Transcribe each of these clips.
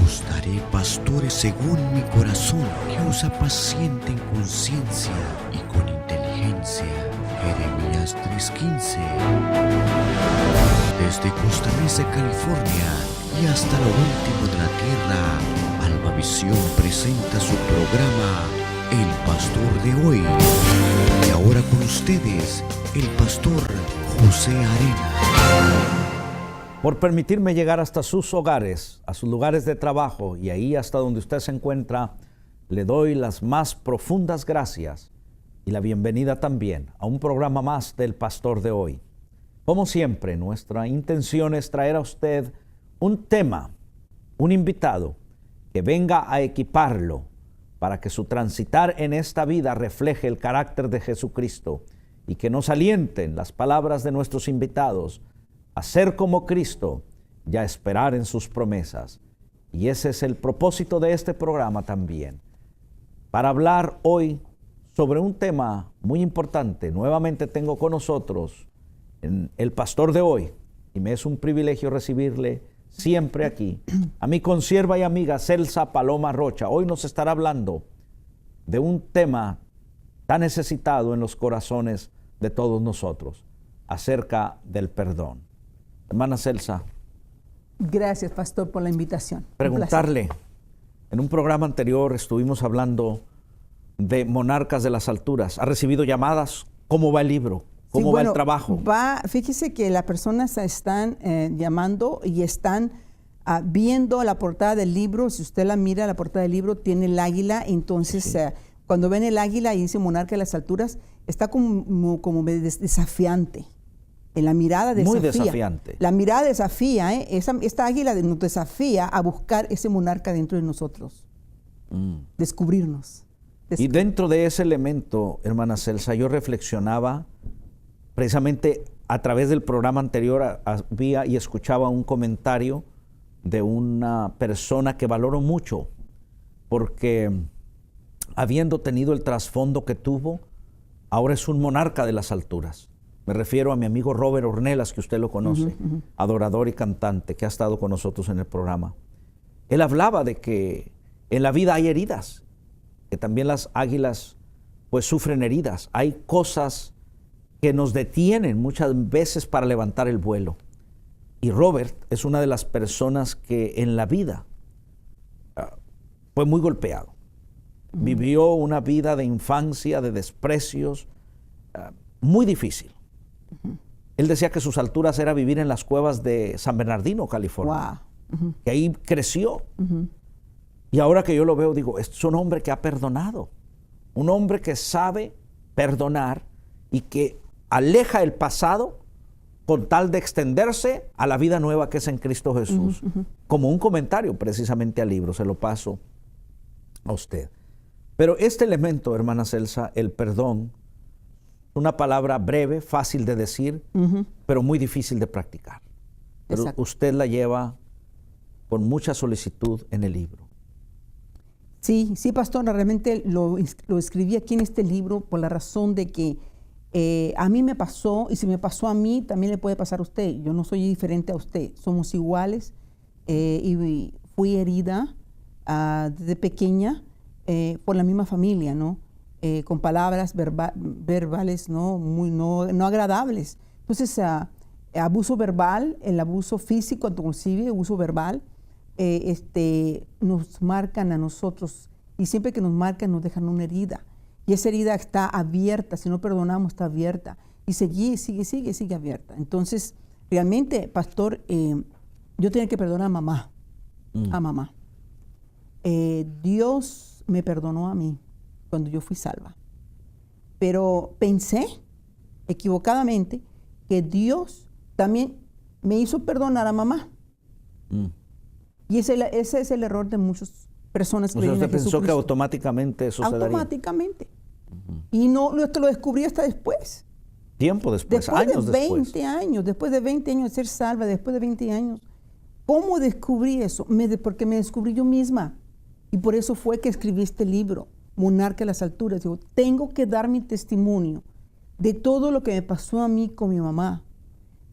Os daré pastores según mi corazón, que os apacienten con ciencia y con inteligencia. Jeremías 3:15. Desde Costa Mesa, California, y hasta lo último de la tierra, Almavisión presenta su programa El Pastor de Hoy. Y ahora con ustedes, el pastor José Arena. Por permitirme llegar hasta sus hogares, a sus lugares de trabajo y ahí hasta donde usted se encuentra, le doy las más profundas gracias y la bienvenida también a un programa más del Pastor de Hoy. Como siempre, nuestra intención es traer a usted un tema, un invitado que venga a equiparlo para que su transitar en esta vida refleje el carácter de Jesucristo y que nos alienten las palabras de nuestros invitados a ser como Cristo y a esperar en sus promesas. Y ese es el propósito de este programa también, para hablar hoy sobre un tema muy importante. Nuevamente tengo con nosotros el pastor de hoy, y me es un privilegio recibirle siempre aquí, a mi consierva y amiga Celsa Paloma Rocha. Hoy nos estará hablando de un tema tan necesitado en los corazones de todos nosotros, acerca del perdón. Hermana Celsa. Gracias, pastor, por la invitación. Preguntarle, en un programa anterior estuvimos hablando de monarcas de las alturas. ¿Ha recibido llamadas? ¿Cómo va el libro? ¿Cómo va el trabajo? Fíjese que las personas están llamando y están viendo la portada del libro. Si usted la mira, la portada del libro tiene el águila. Entonces, sí, cuando ven el águila y dice monarca de las alturas, está como desafiante. En la mirada desafía. Muy desafiante. La mirada desafía, esta águila nos desafía a buscar ese monarca dentro de nosotros. Descubrirnos. Y dentro de ese elemento, hermana Celsa, yo reflexionaba, precisamente a través del programa anterior, había y escuchaba un comentario de una persona que valoro mucho, porque habiendo tenido el trasfondo que tuvo, ahora es un monarca de las alturas. Me refiero a mi amigo Robert Ornelas, que usted lo conoce, adorador y cantante, que ha estado con nosotros en el programa. Él hablaba de que en la vida hay heridas, que también las águilas pues sufren heridas. Hay cosas que nos detienen muchas veces para levantar el vuelo. Y Robert es una de las personas que en la vida fue muy golpeado. Vivió una vida de infancia, de desprecios, muy difícil. Él decía que sus alturas era vivir en las cuevas de San Bernardino, California. Wow. Que ahí creció. Y ahora que yo lo veo, digo, es un hombre que ha perdonado. Un hombre que sabe perdonar y que aleja el pasado con tal de extenderse a la vida nueva que es en Cristo Jesús. Como un comentario precisamente al libro, se lo paso a usted. Pero este elemento, hermana Celsa, el perdón, una palabra breve, fácil de decir, pero muy difícil de practicar. Pero usted la lleva con mucha solicitud en el libro. Sí, pastor, realmente lo escribí aquí en este libro por la razón de que a mí me pasó, y si me pasó a mí, también le puede pasar a usted. Yo no soy diferente a usted, somos iguales, y fui herida desde pequeña por la misma familia, ¿no? Con palabras verbales no agradables. Entonces, abuso verbal, el abuso físico, inclusive abuso verbal, nos marcan a nosotros, y siempre que nos marcan nos dejan una herida. Y esa herida está abierta, si no perdonamos está abierta, y sigue abierta. Entonces, realmente, pastor, yo tenía que perdonar a mamá. Dios me perdonó a mí cuando yo fui salva. Pero pensé equivocadamente que Dios también me hizo perdonar a mamá. Y ese es el error de muchas personas que usted pensó que automáticamente eso se daría. Automáticamente. Y no, esto lo descubrí hasta después. Tiempo después, años después. Después de 20 años de ser salva, después de 20 años. ¿Cómo descubrí eso? Porque me descubrí yo misma. Y por eso fue que escribí este libro, Monarca de las Alturas. Digo, tengo que dar mi testimonio de todo lo que me pasó a mí con mi mamá.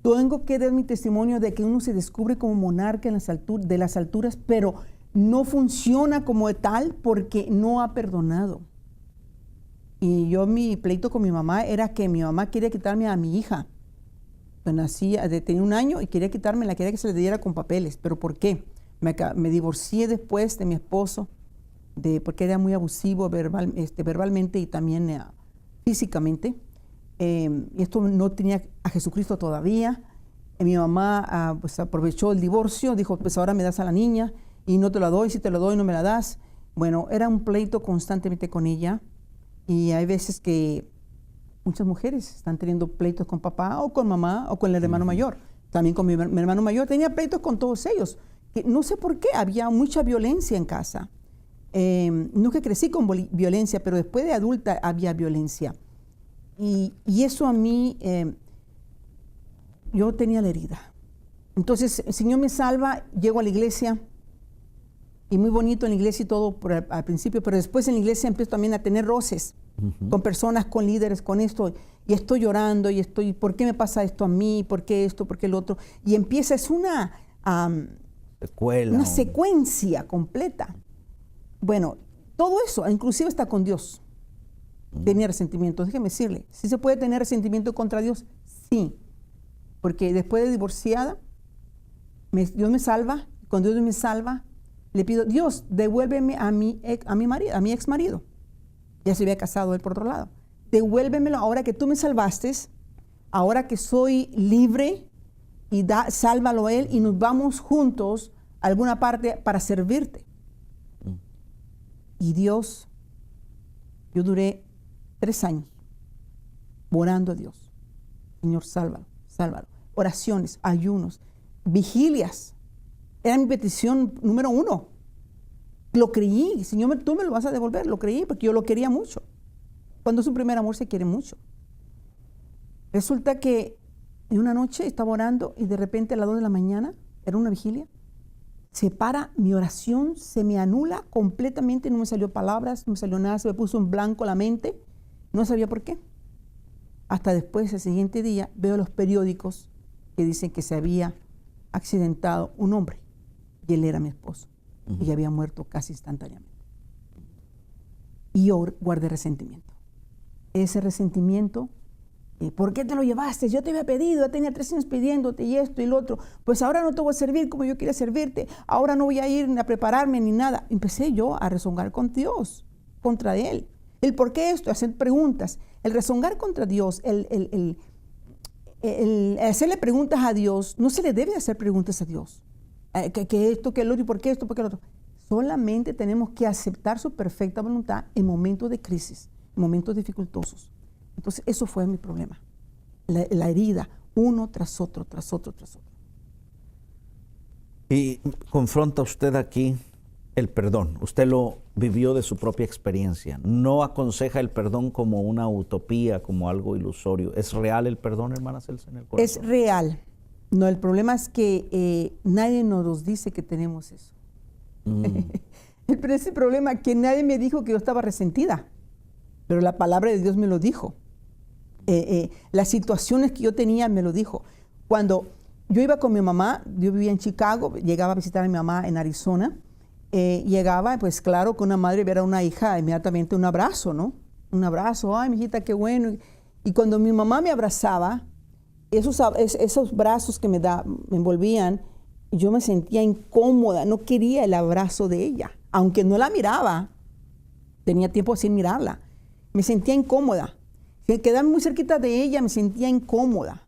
tengo que dar mi testimonio de que uno se descubre como monarca en de las alturas, pero no funciona como tal porque no ha perdonado. Y mi pleito con mi mamá era que mi mamá quería quitarme a mi hija. Tenía 1 año y quería que se le diera con papeles. ¿Pero por qué? Me divorcié después de mi esposo, porque era muy abusivo verbalmente y también físicamente. Y esto no tenía a Jesucristo todavía. Mi mamá pues aprovechó el divorcio, dijo, pues ahora me das a la niña y no te la doy, si te la doy no me la das. Bueno, era un pleito constantemente con ella. Y hay veces que muchas mujeres están teniendo pleitos con papá o con mamá o con el hermano mayor. También con mi hermano mayor tenía pleitos con todos ellos. Que no sé por qué, había mucha violencia en casa. No que crecí con violencia, pero después de adulta había violencia. Y eso a mí, yo tenía la herida. Entonces el Señor me salva, llego a la iglesia. Y muy bonito en la iglesia y todo al principio, pero después en la iglesia empiezo también a tener roces con personas, con líderes, con esto. Y estoy llorando ¿por qué me pasa esto a mí? ¿Por qué esto? ¿Por qué lo otro? Y empieza, es una secuencia completa. Bueno, todo eso, inclusive está con Dios. Tenía resentimiento. Déjeme decirle, ¿sí se puede tener resentimiento contra Dios? Sí. Porque después de divorciada, Dios me salva. Cuando Dios me salva, le pido, Dios, devuélveme a mi ex marido. Ya se había casado él por otro lado. Devuélvemelo ahora que tú me salvaste, ahora que soy libre, y sálvalo a él y nos vamos juntos a alguna parte para servirte. Y Dios, yo duré 3 años orando a Dios. Señor, sálvalo, sálvalo. Oraciones, ayunos, vigilias. Era mi petición número 1. Lo creí. Señor, tú me lo vas a devolver. Lo creí porque yo lo quería mucho. Cuando es un primer amor se quiere mucho. Resulta que en una noche estaba orando y de repente a las 2 de la mañana, era una vigilia, se para mi oración, se me anula completamente, no me salió palabras, no me salió nada, se me puso en blanco la mente, no sabía por qué. Hasta después, el siguiente día, veo los periódicos que dicen que se había accidentado un hombre. Y él era mi esposo. Y había muerto casi instantáneamente. Y yo guardé resentimiento. Ese resentimiento, ¿por qué te lo llevaste? Yo te había pedido, ya tenía 3 años pidiéndote y esto y lo otro. Pues ahora no te voy a servir como yo quería servirte. Ahora no voy a ir a prepararme ni nada. Empecé yo a rezongar con Dios, contra Él. El por qué esto, hacer preguntas. El rezongar contra Dios, el hacerle preguntas a Dios, no se le debe hacer preguntas a Dios. Que esto, que lo otro, y por qué esto, por qué lo otro. Solamente tenemos que aceptar su perfecta voluntad en momentos de crisis, en momentos dificultosos. Entonces, eso fue mi problema. La herida, uno tras otro, tras otro, tras otro. Y confronta usted aquí el perdón. Usted lo vivió de su propia experiencia. No aconseja el perdón como una utopía, como algo ilusorio. ¿Es real el perdón, hermana Celsa, en el corazón? Es real. No, el problema es que nadie nos dice que tenemos eso. Pero ese problema que nadie me dijo que yo estaba resentida, pero la palabra de Dios me lo dijo. Las situaciones que yo tenía me lo dijo. Cuando yo iba con mi mamá, yo vivía en Chicago, llegaba a visitar a mi mamá en Arizona, llegaba, pues claro, con una madre ver a una hija, inmediatamente un abrazo, ¿no? Un abrazo, ay, mijita, qué bueno. Y cuando mi mamá me abrazaba, esos brazos que me envolvían, yo me sentía incómoda, no quería el abrazo de ella, aunque no la miraba, tenía tiempo sin mirarla, me sentía incómoda, quedarme muy cerquita de ella me sentía incómoda.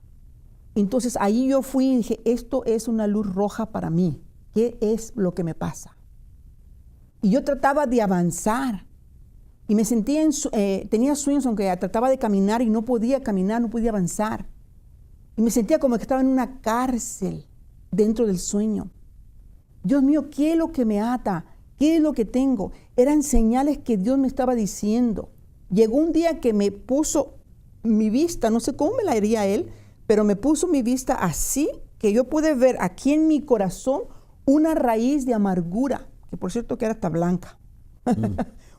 Entonces ahí yo fui y dije, esto es una luz roja para mí, ¿qué es lo que me pasa? Y yo trataba de avanzar y me sentía, tenía sueños aunque trataba de caminar y no podía caminar, no podía avanzar. Y me sentía como que estaba en una cárcel dentro del sueño. Dios mío, ¿qué es lo que me ata? ¿Qué es lo que tengo? Eran señales que Dios me estaba diciendo. Llegó un día que me puso mi vista, no sé cómo me la haría Él, pero me puso mi vista así, que yo pude ver aquí en mi corazón una raíz de amargura, que por cierto que era hasta blanca.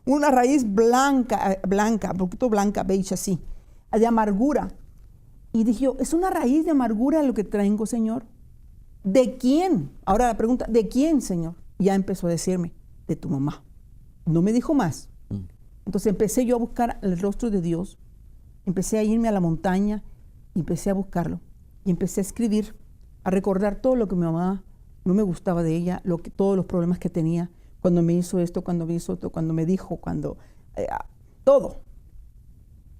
Una raíz blanca, un poquito blanca, beige así, de amargura. Y dije yo, es una raíz de amargura lo que traigo, Señor. ¿De quién? Ahora la pregunta, ¿de quién, Señor? Ya empezó a decirme, de tu mamá. No me dijo más. Entonces empecé yo a buscar el rostro de Dios. Empecé a irme a la montaña y empecé a buscarlo. Y empecé a escribir, a recordar todo lo que mi mamá no me gustaba de ella, todos los problemas que tenía, cuando me hizo esto, cuando me hizo esto, cuando me dijo, todo.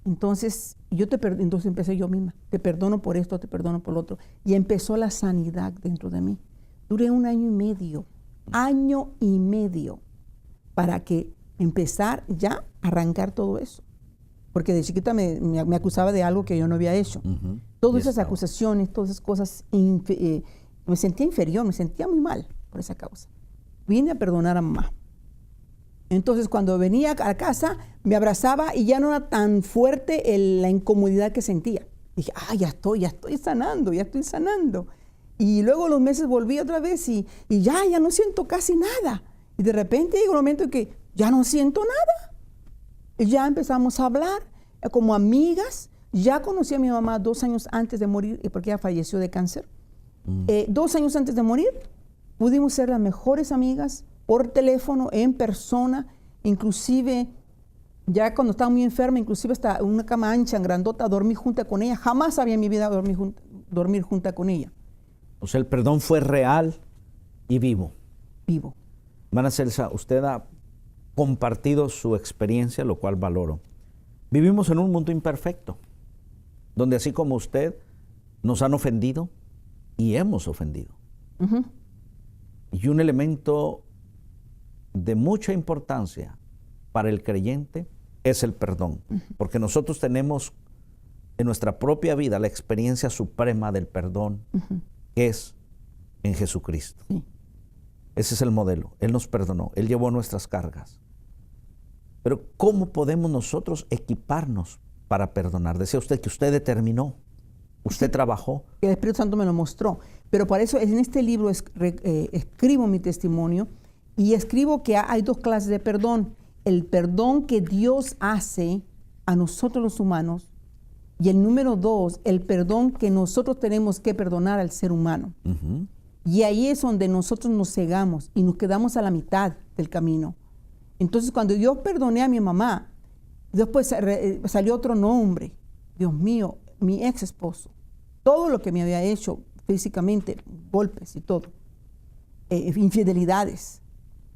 Entonces, entonces empecé yo misma, te perdono por esto, te perdono por lo otro. Y empezó la sanidad dentro de mí. Duré 1 año y medio, para que empezar ya a arrancar todo eso. Porque de chiquita me acusaba de algo que yo no había hecho. Todas esas acusaciones, todas esas cosas, me sentía inferior, me sentía muy mal por esa causa. Vine a perdonar a mamá. Entonces, cuando venía a casa, me abrazaba y ya no era tan fuerte la incomodidad que sentía. Dije, ya estoy sanando, ya estoy sanando. Y luego los meses volví otra vez y ya no siento casi nada. Y de repente llegó un momento en que ya no siento nada. Y ya empezamos a hablar como amigas. Ya conocí a mi mamá 2 años antes de morir, porque ella falleció de cáncer. 2 años antes de morir, pudimos ser las mejores amigas, por teléfono, en persona, inclusive ya cuando estaba muy enferma, inclusive hasta una cama ancha, grandota, dormí junta con ella. Jamás había en mi vida dormir junta con ella. O sea, el perdón fue real y vivo. Vivo. Hermana Celsa, usted ha compartido su experiencia, lo cual valoro. Vivimos en un mundo imperfecto, donde así como usted, nos han ofendido y hemos ofendido. Y un elemento de mucha importancia para el creyente es el perdón, porque nosotros tenemos en nuestra propia vida la experiencia suprema del perdón, que es en Jesucristo. Sí. Ese es el modelo. Él nos perdonó, Él llevó nuestras cargas. Pero ¿cómo podemos nosotros equiparnos para perdonar? Decía usted que usted determinó, usted trabajó. El Espíritu Santo me lo mostró. Pero para eso en este libro escribo mi testimonio y escribo que hay 2 clases de perdón. El perdón que Dios hace a nosotros los humanos y el número 2, el perdón que nosotros tenemos que perdonar al ser humano. Y ahí es donde nosotros nos cegamos y nos quedamos a la mitad del camino. Entonces, cuando yo perdoné a mi mamá, después salió otro nombre. Dios mío, mi ex esposo. Todo lo que me había hecho físicamente, golpes y todo. Infidelidades,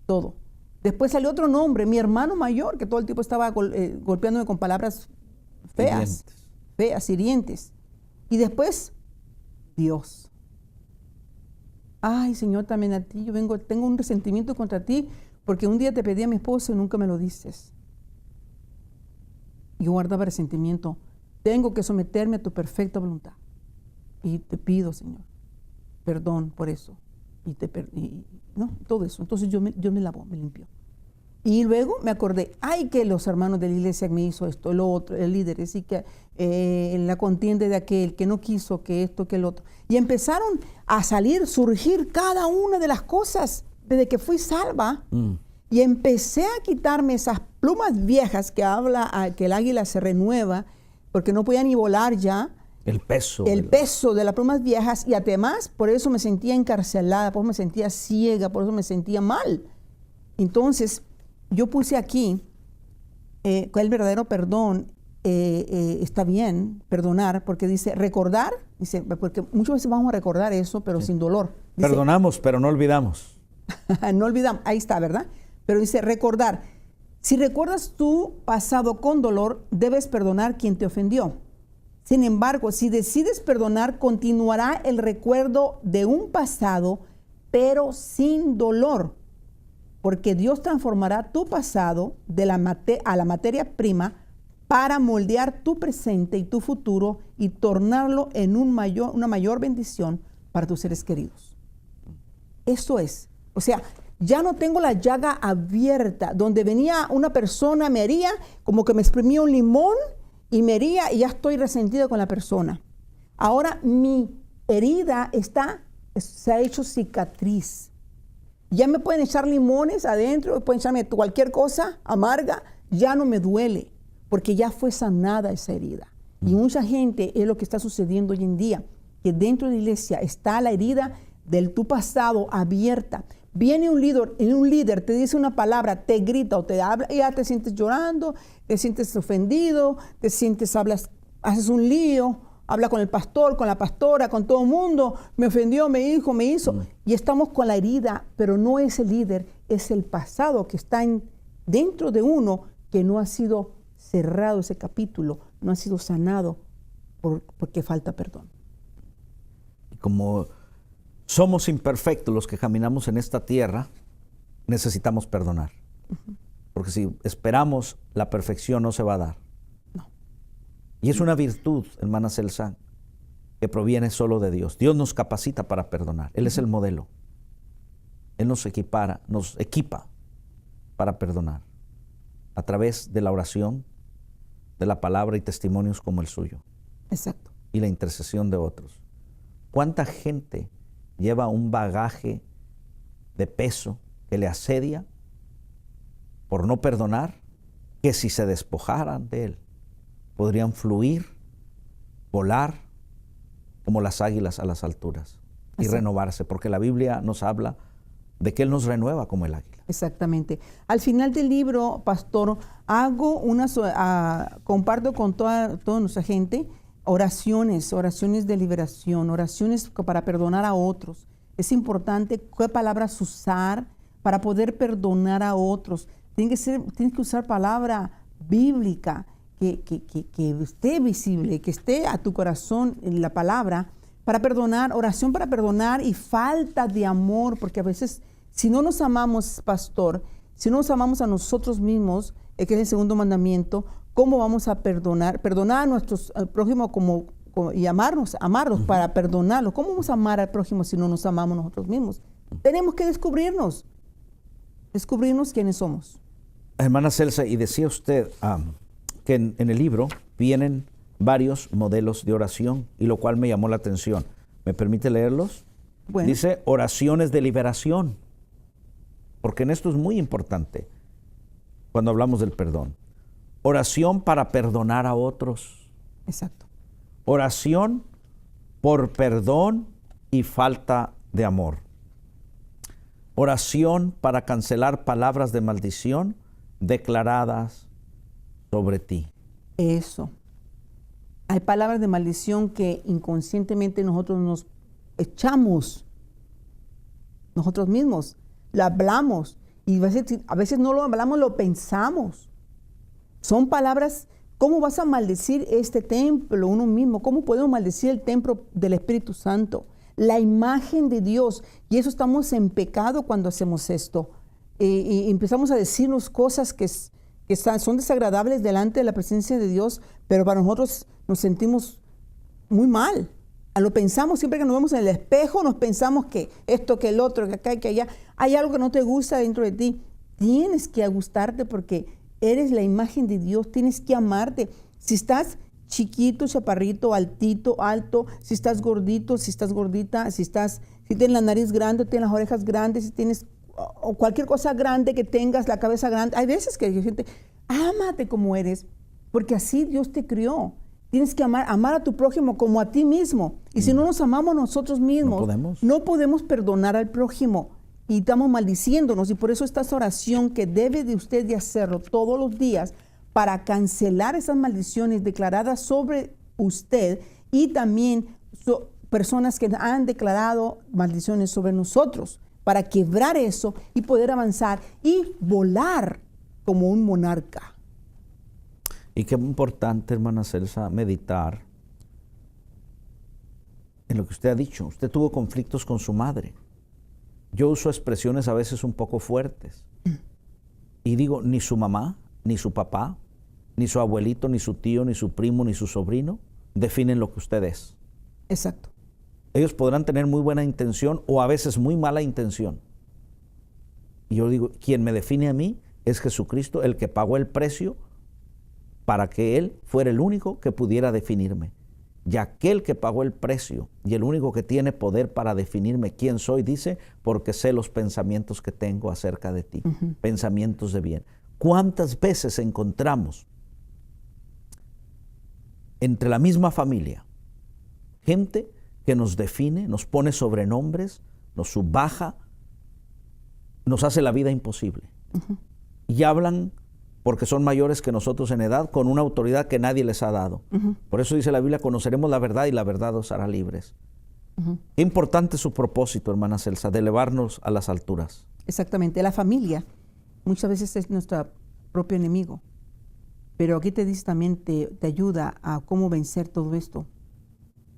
todo. Después salió otro nombre, mi hermano mayor, que todo el tiempo estaba golpeándome con palabras feas, hirientes. Y después, Dios. Ay, Señor, también a ti, tengo un resentimiento contra ti, porque un día te pedí a mi esposo y nunca me lo dices. Yo guardaba resentimiento. Tengo que someterme a tu perfecta voluntad. Y te pido, Señor, perdón por eso. Todo eso. Entonces yo me lavó, me limpió. Y luego me acordé, que los hermanos de la iglesia me hizo esto, lo otro, el líder, así que la contienda de aquel, que no quiso, que esto, que el otro. Y empezaron a surgir cada una de las cosas desde que fui salva. Y empecé a quitarme esas plumas viejas que habla que el águila se renueva, porque no podía ni volar ya. El peso de las plumas viejas, y además por eso me sentía encarcelada, por eso me sentía ciega, por eso me sentía mal. Entonces, yo puse aquí que el verdadero perdón está bien, perdonar, porque dice recordar, porque muchas veces vamos a recordar eso, pero sin dolor. Dice, perdonamos, pero no olvidamos. No olvidamos, ahí está, ¿verdad? Pero dice recordar. Si recuerdas tu pasado con dolor, debes perdonar quien te ofendió. Sin embargo, si decides perdonar, continuará el recuerdo de un pasado, pero sin dolor, porque Dios transformará tu pasado a la materia prima para moldear tu presente y tu futuro y tornarlo en una mayor bendición para tus seres queridos. Eso es. O sea, ya no tengo la llaga abierta, donde venía una persona, me hería, como que me exprimía un limón, y me hería y ya estoy resentida con la persona. Ahora mi herida se ha hecho cicatriz. Ya me pueden echar limones adentro, pueden echarme cualquier cosa amarga, ya no me duele, porque ya fue sanada esa herida. Y mucha gente es lo que está sucediendo hoy en día, que dentro de la iglesia está la herida del tu pasado abierta. Viene un líder te dice una palabra, te grita o te habla, y ya te sientes llorando, te sientes ofendido, haces un lío, habla con el pastor, con la pastora, con todo el mundo, me ofendió, me dijo, me hizo. Y estamos con la herida, pero no es el líder, es el pasado que está dentro de uno, que no ha sido cerrado ese capítulo, no ha sido sanado porque falta perdón. Y como somos imperfectos los que caminamos en esta tierra, necesitamos perdonar. Porque si esperamos la perfección no se va a dar. No. Y es una virtud, hermana Celsa, que proviene solo de Dios. Dios nos capacita para perdonar. Él es el modelo. Él nos equipa para perdonar a través de la oración, de la palabra y testimonios como el suyo. Exacto. Y la intercesión de otros. ¿Cuánta gente lleva un bagaje de peso que le asedia por no perdonar, que si se despojaran de él, podrían fluir, volar como las águilas a las alturas y renovarse? Porque la Biblia nos habla de que Él nos renueva como el águila. Exactamente. Al final del libro, pastor, comparto con toda nuestra gente oraciones de liberación, oraciones para perdonar a otros. Es importante qué palabras usar para poder perdonar a otros. Tienes que usar palabra bíblica que esté visible, que esté a tu corazón en la palabra para perdonar, oración para perdonar y falta de amor, porque a veces si no nos amamos, pastor, si no nos amamos a nosotros mismos, que es el segundo mandamiento, ¿cómo vamos a perdonar? Perdonar a nuestros prójimos y amarnos para perdonarlos. ¿Cómo vamos a amar al prójimo si no nos amamos nosotros mismos? Tenemos que descubrirnos quiénes somos. Hermana Celsa, y decía usted que en el libro vienen varios modelos de oración, y lo cual me llamó la atención. ¿Me permite leerlos? Bueno. Dice oraciones de liberación, porque en esto es muy importante cuando hablamos del perdón. Oración para perdonar a otros. Exacto. Oración por perdón y falta de amor. Oración para cancelar palabras de maldición declaradas sobre ti. Eso. Hay palabras de maldición que inconscientemente nosotros nos echamos nosotros mismos, lo hablamos, y a veces no lo hablamos, lo pensamos. Son palabras. ¿Cómo vas a maldecir este templo, uno mismo? ¿Cómo podemos maldecir el templo del Espíritu Santo? La imagen de Dios. Y eso, estamos en pecado cuando hacemos esto. Y empezamos a decirnos cosas que son desagradables delante de la presencia de Dios, pero para nosotros nos sentimos muy mal. Lo pensamos siempre que nos vemos en el espejo, nos pensamos que esto, que el otro, que acá y que allá. Hay algo que no te gusta dentro de ti. Tienes que gustarte porque eres la imagen de Dios, tienes que amarte. Si estás chiquito, chaparrito, altito, alto, si estás gordito, si estás gordita, si tienes la nariz grande, tienes las orejas grandes, si tienes o cualquier cosa grande que tengas, la cabeza grande. Hay veces que hay gente, ámate como eres, porque así Dios te crió. Tienes que amar a tu prójimo como a ti mismo. Y si no nos amamos nosotros mismos, no podemos perdonar al prójimo. Y estamos maldiciéndonos. Y por eso esta oración que debe de usted de hacerlo todos los días para cancelar esas maldiciones declaradas sobre usted, y también personas que han declarado maldiciones sobre nosotros, para quebrar eso y poder avanzar y volar como un monarca. Y qué importante, hermana Celsa, meditar en lo que usted ha dicho. Usted tuvo conflictos con su madre. Yo uso expresiones a veces un poco fuertes. Y digo, ni su mamá, ni su papá, ni su abuelito, ni su tío, ni su primo, ni su sobrino definen lo que usted es. Exacto. Ellos podrán tener muy buena intención o a veces muy mala intención. Y yo digo, quien me define a mí es Jesucristo, el que pagó el precio para que Él fuera el único que pudiera definirme. Y aquel que pagó el precio y el único que tiene poder para definirme quién soy, dice, porque sé los pensamientos que tengo acerca de ti, pensamientos de bien. ¿Cuántas veces encontramos entre la misma familia, gente que nos define, nos pone sobrenombres, nos subaja, nos hace la vida imposible. Y hablan porque son mayores que nosotros en edad, con una autoridad que nadie les ha dado. Por eso dice la Biblia, conoceremos la verdad y la verdad os hará libres. Qué importante es su propósito, hermana Celsa, de elevarnos a las alturas. Exactamente. La familia muchas veces es nuestro propio enemigo. Pero aquí te dice también, te ayuda a cómo vencer todo esto.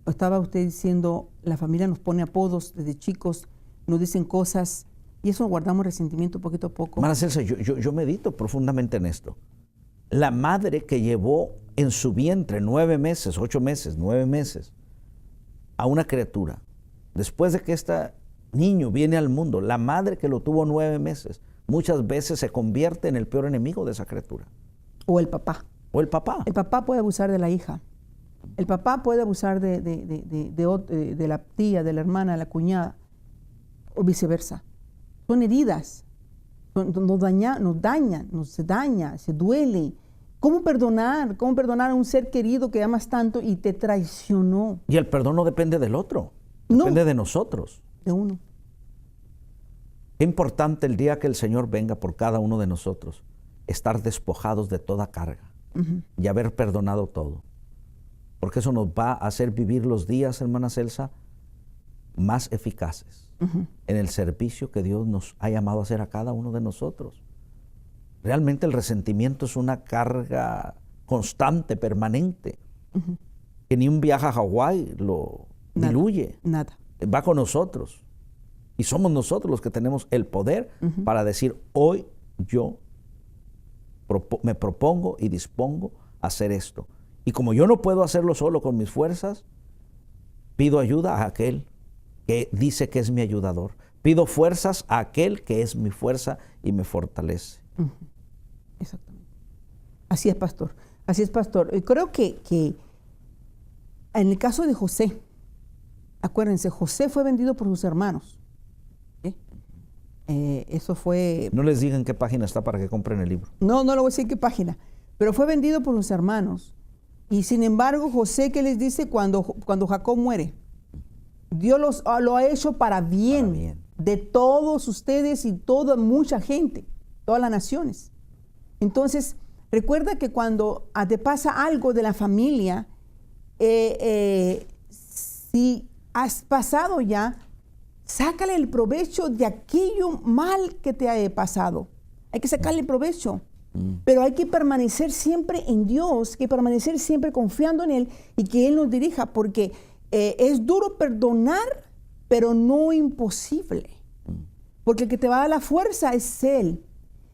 Estaba usted diciendo, la familia nos pone apodos desde chicos, nos dicen cosas, y eso guardamos resentimiento poquito a poco. Hermana Celsa, yo medito profundamente en esto. La madre que llevó en su vientre 9 meses, 8 meses, 9 meses, a una criatura, después de que este niño viene al mundo, la madre que lo tuvo 9 meses, muchas veces se convierte en el peor enemigo de esa criatura. O el papá. O el papá. El papá puede abusar de la hija. El papá puede abusar de la tía, de la hermana, de la cuñada, o viceversa. Son heridas, nos daña, se duele. ¿Cómo perdonar? ¿Cómo perdonar a un ser querido que amas tanto y te traicionó? Y el perdón no depende del otro, No. depende de nosotros. De uno. Qué importante el día que el Señor venga por cada uno de nosotros, estar despojados de toda carga y haber perdonado todo. Porque eso nos va a hacer vivir los días, hermana Celsa, más eficaces en el servicio que Dios nos ha llamado a hacer a cada uno de nosotros. Realmente el resentimiento es una carga constante, permanente, que ni un viaje a Hawái lo diluye. Nada. Va con nosotros. Y somos nosotros los que tenemos el poder para decir, hoy yo me propongo y dispongo a hacer esto. Y como yo no puedo hacerlo solo con mis fuerzas, pido ayuda a aquel que dice que es mi ayudador. Pido fuerzas a aquel que es mi fuerza y me fortalece. Exactamente. Así es, pastor. Así es, pastor. Creo que en el caso de José, acuérdense, José fue vendido por sus hermanos. Eso fue... No les digan qué página está para que compren el libro. No le voy a decir qué página. Pero fue vendido por sus hermanos. Y sin embargo, José, ¿qué les dice cuando Jacob muere? Dios lo ha hecho para bien de todos ustedes y mucha gente, todas las naciones. Entonces, recuerda que cuando te pasa algo de la familia, si has pasado ya, sácale el provecho de aquello mal que te ha pasado. Hay que sacarle el provecho. Pero hay que permanecer siempre en Dios, que permanecer siempre confiando en Él y que Él nos dirija, porque es duro perdonar, pero no imposible. Porque el que te va a dar la fuerza es Él.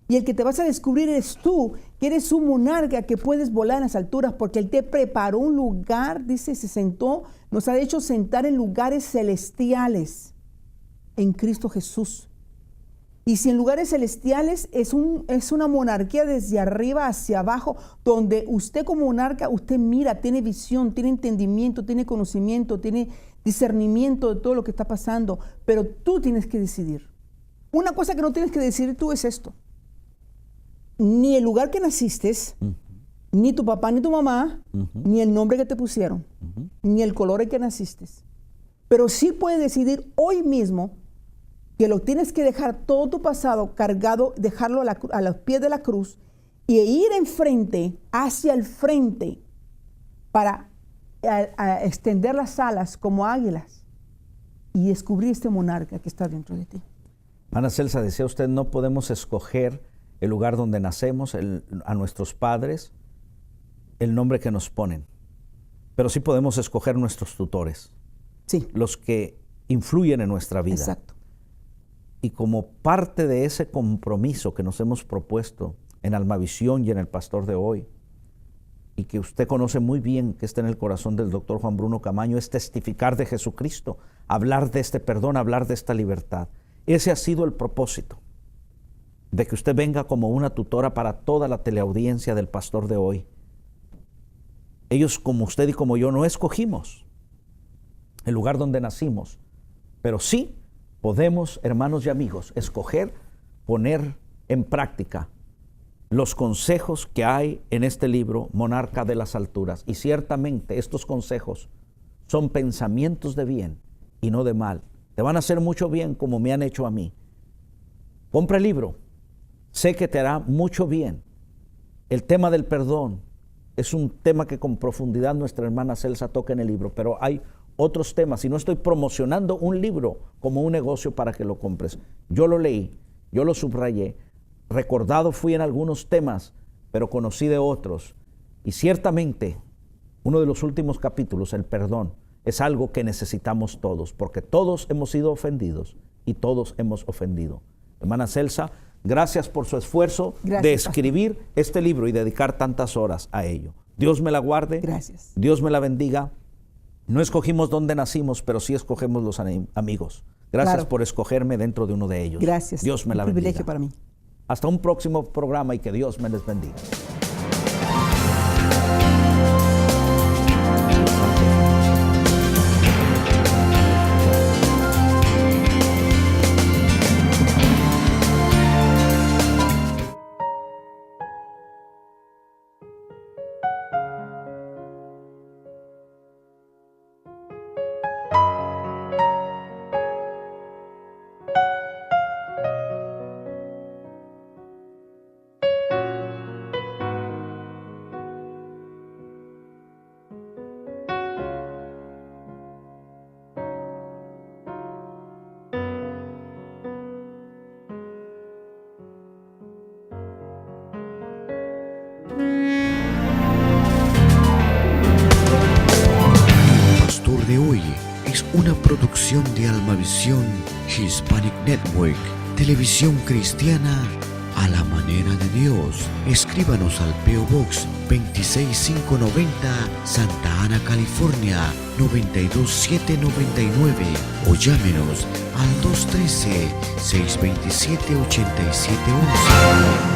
Y el que te vas a descubrir eres tú, que eres un monarca que puedes volar en las alturas, porque Él te preparó un lugar, dice, se sentó, nos ha hecho sentar en lugares celestiales en Cristo Jesús. Y si en lugares celestiales es una monarquía desde arriba hacia abajo, donde usted como monarca, usted mira, tiene visión, tiene entendimiento, tiene conocimiento, tiene discernimiento de todo lo que está pasando, pero tú tienes que decidir. Una cosa que no tienes que decidir tú es esto. Ni el lugar que naciste, ni tu papá ni tu mamá, ni el nombre que te pusieron, ni el color en que naciste. Pero sí puedes decidir hoy mismo que lo tienes que dejar todo tu pasado cargado, dejarlo a los pies de la cruz y ir enfrente, hacia el frente, para extender las alas como águilas y descubrir este monarca que está dentro de ti. Ana Celsa, decía usted, no podemos escoger el lugar donde nacemos, a nuestros padres, el nombre que nos ponen, pero sí podemos escoger nuestros tutores, sí, los que influyen en nuestra vida. Exacto. Y como parte de ese compromiso que nos hemos propuesto en Almavisión y en el Pastor de Hoy, y que usted conoce muy bien, que está en el corazón del doctor Juan Bruno Camaño, es testificar de Jesucristo, hablar de este perdón, hablar de esta libertad. Ese ha sido el propósito, de que usted venga como una tutora para toda la teleaudiencia del Pastor de Hoy. Ellos, como usted y como yo, no escogimos el lugar donde nacimos, pero sí podemos, hermanos y amigos, escoger poner en práctica los consejos que hay en este libro, Monarca de las Alturas. Y ciertamente estos consejos son pensamientos de bien y no de mal. Te van a hacer mucho bien como me han hecho a mí. Compra el libro. Sé que te hará mucho bien. El tema del perdón es un tema que con profundidad nuestra hermana Celsa toca en el libro, pero hay otros temas y no estoy promocionando un libro como un negocio para que lo compres. Yo lo leí, yo lo subrayé, recordado fui en algunos temas, pero conocí de otros. Y ciertamente, uno de los últimos capítulos, el perdón, es algo que necesitamos todos, porque todos hemos sido ofendidos y todos hemos ofendido. Hermana Celsa, gracias por su esfuerzo de escribir este libro y dedicar tantas horas a ello. Dios me la guarde. Gracias. Dios me la bendiga. No escogimos dónde nacimos, pero sí escogemos los amigos. Gracias por escogerme dentro de uno de ellos. Gracias. Dios me la bendiga. Un privilegio para mí. Hasta un próximo programa y que Dios me les bendiga. De hoy es una producción de Almavisión Hispanic Network, televisión cristiana a la manera de Dios. Escríbanos al P.O. Box 26590, Santa Ana, California 92799 o llámenos al 213-627-8711.